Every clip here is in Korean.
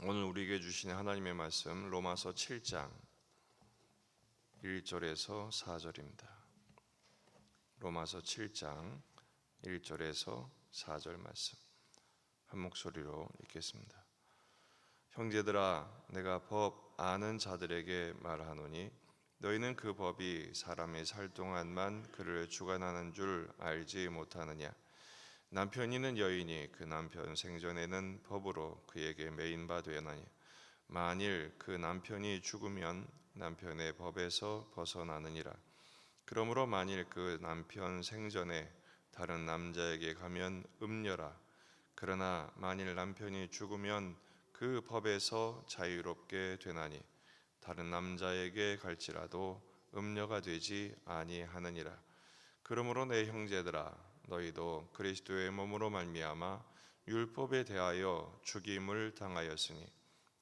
오늘 우리에게 주신 하나님의 말씀 로마서 7장 1절에서 4절입니다. 로마서 7장 1절에서 4절 말씀 한 목소리로 읽겠습니다. 형제들아, 내가 법 아는 자들에게 말하노니 너희는 그 법이 사람이 살 동안만 그를 주관하는 줄 알지 못하느냐? 남편이는 여인이 그 남편 생전에는 법으로 그에게 매인 바 되나니 만일 그 남편이 죽으면 남편의 법에서 벗어나느니라. 그러므로 만일 그 남편 생전에 다른 남자에게 가면 음녀라. 그러나 만일 남편이 죽으면 그 법에서 자유롭게 되나니 다른 남자에게 갈지라도 음녀가 되지 아니하느니라. 그러므로 내 형제들아, 너희도 그리스도의 몸으로 말미암아 율법에 대하여 죽임을 당하였으니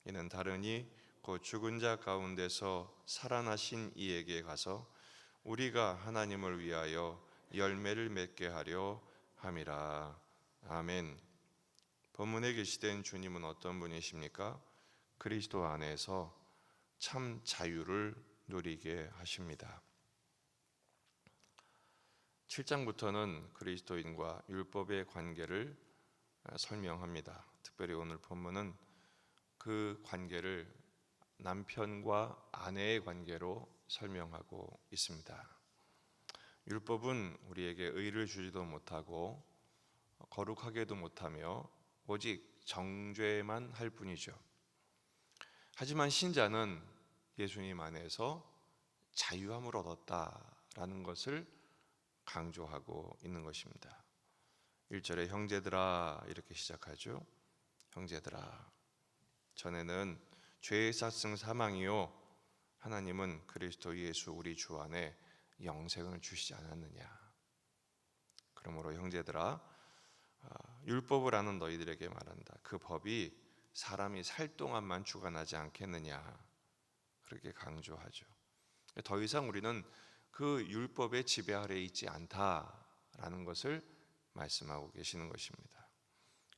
이는 다르니 곧 죽은 자 가운데서 살아나신 이에게 가서 우리가 하나님을 위하여 열매를 맺게 하려 함이라. 아멘. 본문에 계시된 주님은 어떤 분이십니까? 그리스도 안에서 참 자유를 누리게 하십니다. 7장부터는 그리스도인과 율법의 관계를 설명합니다. 특별히 오늘 본문은 그 관계를 남편과 아내의 관계로 설명하고 있습니다. 율법은 우리에게 의를 주지도 못하고 거룩하게도 못하며 오직 정죄만 할 뿐이죠. 하지만 신자는 예수님 안에서 자유함을 얻었다라는 것을 강조하고 있는 것입니다. 1절에 형제들아 이렇게 시작하죠. 형제들아, 전에는 죄의 삭슨 사망이요 하나님은 그리스도 예수 우리 주 안에 영생을 주시지 않았느냐. 그러므로 형제들아, 율법을 아는 너희들에게 말한다. 그 법이 사람이 살 동안만 주관하지 않겠느냐. 그렇게 강조하죠. 더 이상 우리는 그 율법의 지배 아래에 있지 않다라는 것을 말씀하고 계시는 것입니다.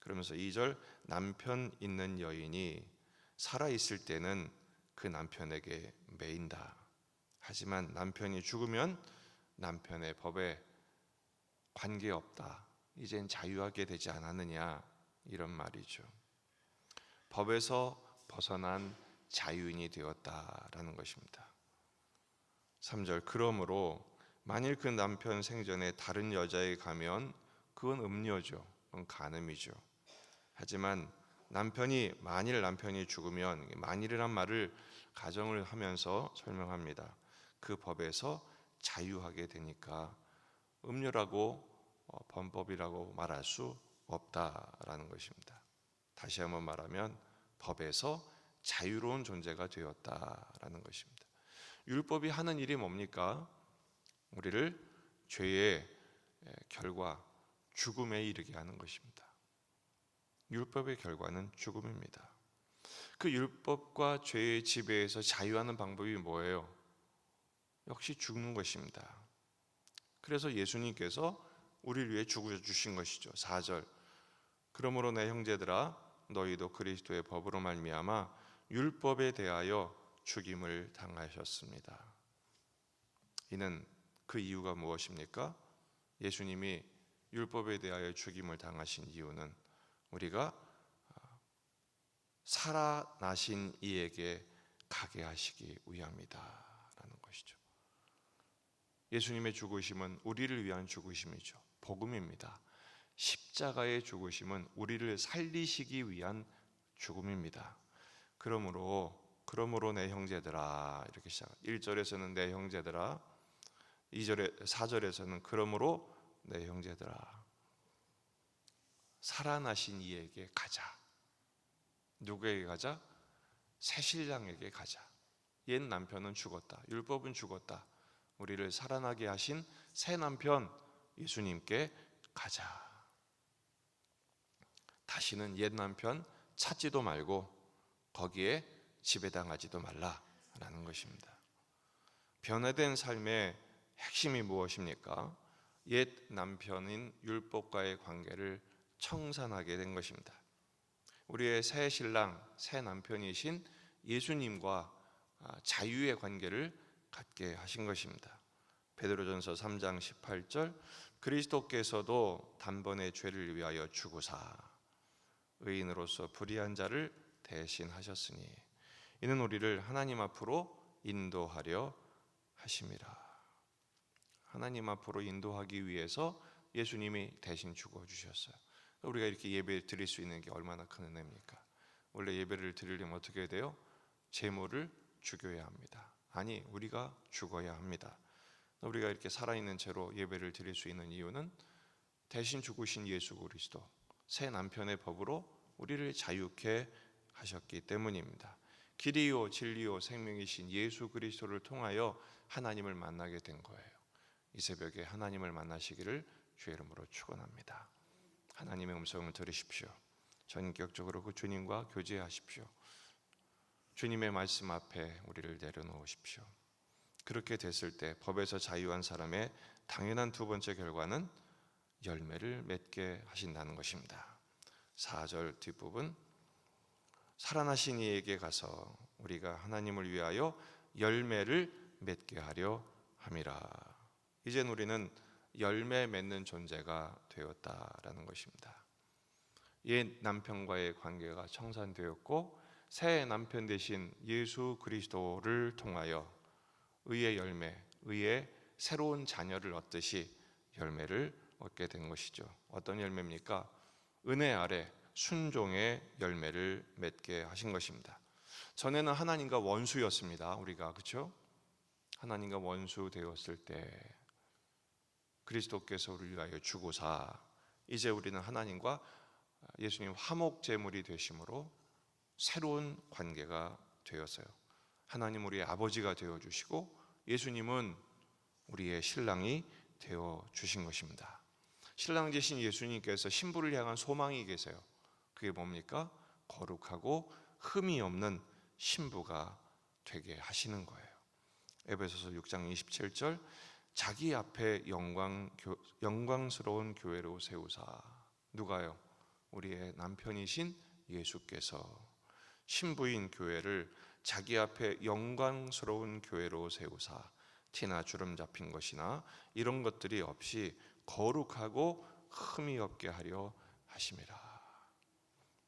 그러면서 2절, 남편 있는 여인이 살아있을 때는 그 남편에게 매인다. 하지만 남편이 죽으면 남편의 법에 관계없다. 이젠 자유하게 되지 않았느냐, 이런 말이죠. 법에서 벗어난 자유인이 되었다라는 것입니다. 3절, 그러므로 만일 그 남편 생전에 다른 여자에 가면 그건 음녀죠. 그건 간음이죠. 하지만 만일 남편이 죽으면, 만일이란 말을 가정을 하면서 설명합니다. 그 법에서 자유하게 되니까 음녀라고 범법이라고 말할 수 없다라는 것입니다. 다시 한번 말하면 법에서 자유로운 존재가 되었다라는 것입니다. 율법이 하는 일이 뭡니까? 우리를 죄의 결과, 죽음에 이르게 하는 것입니다. 율법의 결과는 죽음입니다. 그 율법과 죄의 지배에서 자유하는 방법이 뭐예요? 역시 죽는 것입니다. 그래서 예수님께서 우리를 위해 죽으신 것이죠. 4절, 그러므로 내 형제들아, 너희도 그리스도의 법으로 말미암아 율법에 대하여 죽임을 당하셨습니다. 이는 그 이유가 무엇입니까? 예수님이 율법에 대하여 죽임을 당하신 이유는 우리가 살아나신 이에게 가게 하시기 위함이다 라는 것이죠. 예수님의 죽으심은 우리를 위한 죽으심이죠. 복음입니다. 십자가의 죽으심은 우리를 살리시기 위한 죽음입니다. 그러므로 내 형제들아 이렇게 시작. 1절에서는 내 형제들아, 4절에서는 그러므로 내 형제들아, 살아나신 이에게 가자. 누구에게 가자? 새 신랑에게 가자. 옛 남편은 죽었다. 율법은 죽었다. 우리를 살아나게 하신 새 남편 예수님께 가자. 다시는 옛 남편 찾지도 말고 거기에 지배당하지도 말라라는 것입니다. 변화된 삶의 핵심이 무엇입니까? 옛 남편인 율법과의 관계를 청산하게 된 것입니다. 우리의 새 신랑, 새 남편이신 예수님과 자유의 관계를 갖게 하신 것입니다. 베드로전서 3장 18절, 그리스도께서도 단번에 죄를 위하여 죽으사 의인으로서 불의한 자를 대신하셨으니 이는 우리를 하나님 앞으로 인도하려 하심이라. 하나님 앞으로 인도하기 위해서 예수님이 대신 죽어주셨어요. 우리가 이렇게 예배 드릴 수 있는 게 얼마나 큰 은혜입니까? 원래 예배를 드리려면 어떻게 해야 돼요? 제물을 죽여야 합니다. 아니, 우리가 죽어야 합니다. 우리가 이렇게 살아있는 채로 예배를 드릴 수 있는 이유는 대신 죽으신 예수 그리스도, 새 남편의 법으로 우리를 자유케 하셨기 때문입니다. 길이요 진리요 생명이신 예수 그리스도를 통하여 하나님을 만나게 된 거예요. 이 새벽에 하나님을 만나시기를 주의 이름으로 축원합니다. 하나님의 음성을 들으십시오. 전격적으로 그 주님과 교제하십시오. 주님의 말씀 앞에 우리를 내려놓으십시오. 그렇게 됐을 때 법에서 자유한 사람의 당연한 두 번째 결과는 열매를 맺게 하신다는 것입니다. 4절 뒷부분, 살아나신 이에게 가서 우리가 하나님을 위하여 열매를 맺게 하려 함이라. 이젠 우리는 열매 맺는 존재가 되었다라는 것입니다. 옛 남편과의 관계가 청산되었고 새 남편 되신 예수 그리스도를 통하여 의의 열매, 의의 새로운 자녀를 얻듯이 열매를 얻게 된 것이죠. 어떤 열매입니까? 은혜 아래 순종의 열매를 맺게 하신 것입니다. 전에는 하나님과 원수였습니다. 우리가, 그렇죠? 하나님과 원수 되었을 때 그리스도께서 우리를 위하여 죽으사 이제 우리는 하나님과 예수님 화목 제물이 되심으로 새로운 관계가 되었어요. 하나님 우리의 아버지가 되어 주시고 예수님은 우리의 신랑이 되어 주신 것입니다. 신랑 되신 예수님께서 신부를 향한 소망이 계세요. 그게 뭡니까? 거룩하고 흠이 없는 신부가 되게 하시는 거예요. 에베소서 6장 27절, 자기 앞에 영광스러운 교회로 세우사. 누가요? 우리의 남편이신 예수께서 신부인 교회를 자기 앞에 영광스러운 교회로 세우사 티나 주름 잡힌 것이나 이런 것들이 없이 거룩하고 흠이 없게 하려 하심이라.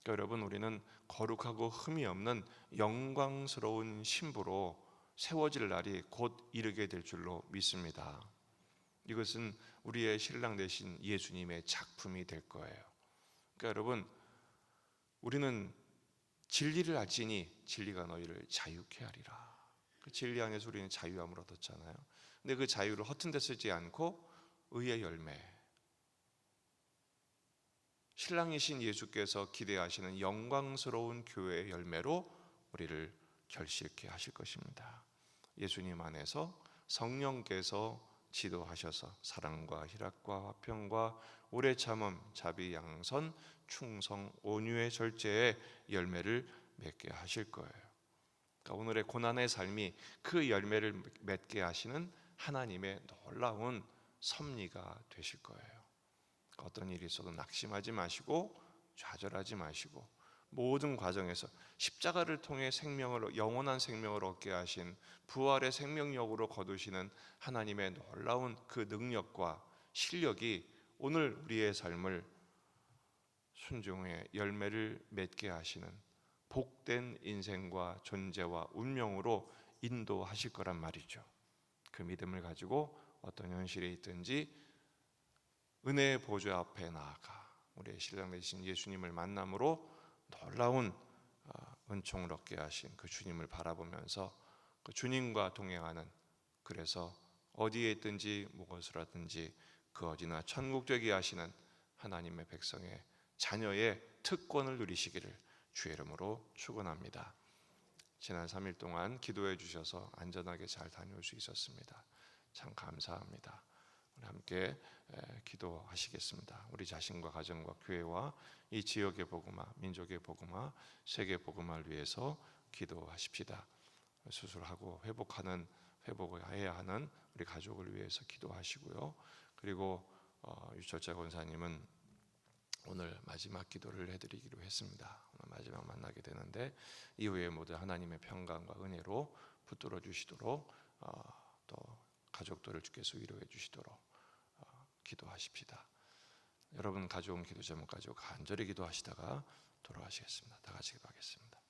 그러니까 여러분, 우리는 거룩하고 흠이 없는 영광스러운 신부로 세워질 날이 곧 이르게 될 줄로 믿습니다. 이것은 우리의 신랑 되신 예수님의 작품이 될 거예요. 그러니까 여러분, 우리는 진리를 알지니 진리가 너희를 자유케 하리라. 그 진리 안에서 우리는 자유함을 얻었잖아요. 근데 그 자유를 허튼 데 쓰지 않고 의의 열매, 신랑이신 예수께서 기대하시는 영광스러운 교회의 열매로 우리를 결실케 하실 것입니다. 예수님 안에서 성령께서 지도하셔서 사랑과 희락과 화평과 오래 참음, 자비, 양선, 충성, 온유의 절제의 열매를 맺게 하실 거예요. 그러니까 오늘의 고난의 삶이 그 열매를 맺게 하시는 하나님의 놀라운 섭리가 되실 거예요. 어떤 일이 있어도 낙심하지 마시고 좌절하지 마시고 모든 과정에서 십자가를 통해 생명을, 영원한 생명을 얻게 하신 부활의 생명력으로 거두시는 하나님의 놀라운 그 능력과 실력이 오늘 우리의 삶을 순종의 열매를 맺게 하시는 복된 인생과 존재와 운명으로 인도하실 거란 말이죠. 그 믿음을 가지고 어떤 현실에 있든지 은혜의 보좌 앞에 나아가 우리의 신랑 되신 예수님을 만남으로 놀라운 은총을 얻게 하신 그 주님을 바라보면서 그 주님과 동행하는, 그래서 어디에 있든지 무엇을 하든지 그 어디나 천국 되게 하시는 하나님의 백성의 자녀의 특권을 누리시기를 주의 이름으로 축원합니다. 지난 3일 동안 기도해 주셔서 안전하게 잘 다녀올 수 있었습니다. 참 감사합니다. 우리 함께 기도하시겠습니다. 우리 자신과 가정과 교회와 이 지역의 복음화, 민족의 복음화, 세계 복음화를 위해서 기도하십시다. 수술하고 회복을 해야 하는 우리 가족을 위해서 기도하시고요. 그리고 유철자 권사님은 오늘 마지막 기도를 해드리기로 했습니다. 오늘 마지막 만나게 되는데 이후에 모두 하나님의 평강과 은혜로 붙들어 주시도록 또 가족들을 주께서 위로해 주시도록 기도하십시다. 여러분 가져온 기도 제목 가지고 간절히 기도하시다가 돌아가시겠습니다. 다 같이 기도하겠습니다.